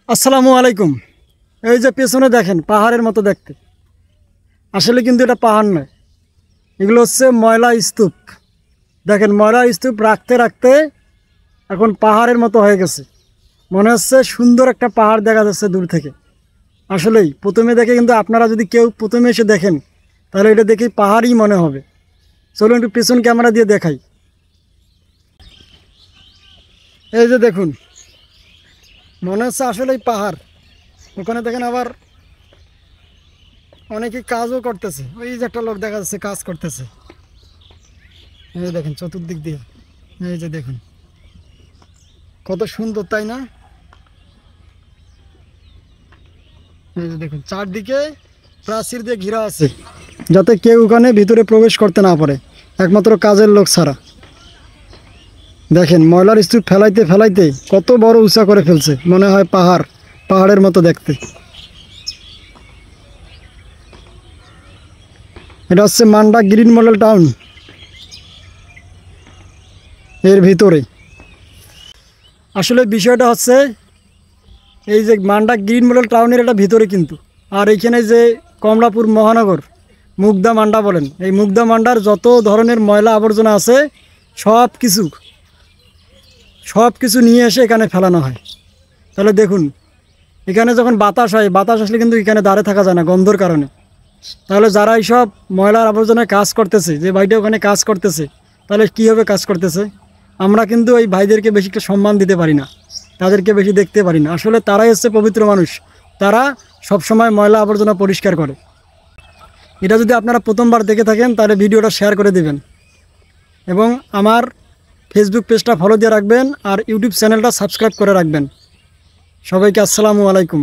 আসসালামু আলাইকুম। এই যে পেছনে দেখেন পাহাড়ের মতো দেখতে, আসলে কিন্তু এটা পাহাড় নয়, এগুলো হচ্ছে ময়লা স্তূপ। দেখেন ময়লা স্তূপ রাখতে রাখতে এখন পাহাড়ের মতো হয়ে গেছে। মনে হচ্ছে সুন্দর একটা পাহাড় দেখা যাচ্ছে দূর থেকে। আসলেই প্রথমে দেখে কিন্তু আপনারা যদি কেউ প্রথমে এসে দেখেন তাহলে এটা দেখে পাহাড়ই মনে হবে। চলুন একটু পেছন ক্যামেরা দিয়ে দেখাই। এই যে দেখুন, মনে হচ্ছে আসলেই পাহাড়। ওখানে দেখেন আবার অনেকে কাজও করতেছে, ওই যে একটা লোক দেখা যাচ্ছে কাজ করতেছে। এই দেখেন চতুর্দিক দিয়ে, এই যে দেখুন কত সুন্দর, তাই না? এই যে দেখুন চারদিকে প্রাচীর দিয়ে ঘেরা আছে, যাতে কেউ ওখানে ভিতরে প্রবেশ করতে না পারে, একমাত্র কাজের লোক ছাড়া। দেখেন ময়লার স্তূপ ফেলাইতে ফেলাইতে কত বড় উঁচা করে ফেলছে, মনে হয় পাহাড়, পাহাড়ের মতো দেখতে। এটা হচ্ছে মান্ডা গ্রিন মডেল টাউন, এর ভিতরে। আসলে বিষয়টা হচ্ছে এই যে মান্ডা গ্রিন মডেল টাউনের এটা ভিতরে কিন্তু, আর এইখানে যে কমলাপুর মহানগর মুগদা মান্ডা বলেন, এই মুগদা মান্ডার যত ধরনের ময়লা আবর্জনা আছে সব কিছু নিয়ে এসে এখানে ফেলানো হয়। তাহলে দেখুন এখানে যখন বাতাস হয়, বাতাস আসলে কিন্তু এখানে দাঁড়িয়ে থাকা যায় না গন্ধর কারণে। তাহলে যারা এইসব ময়লার আবর্জনায় কাজ করতেছে, যে ভাইটা ওখানে কাজ করতেছে, তাহলে কীভাবে কাজ করতেছে? আমরা কিন্তু এই ভাইদেরকে বেশি একটা সম্মান দিতে পারি না, তাদেরকে বেশি দেখতে পারি না। আসলে তারাই হচ্ছে পবিত্র মানুষ, তারা সবসময় ময়লা আবর্জনা পরিষ্কার করে। এটা যদি আপনারা প্রথমবার দেখে থাকেন তাহলে ভিডিওটা শেয়ার করে দেবেন, এবং আমার ফেসবুক পেজটা ফলো দিয়ে রাখবেন, আর ইউটিউব চ্যানেলটা সাবস্ক্রাইব করে রাখবেন। সবাইকে আসসালামু আলাইকুম।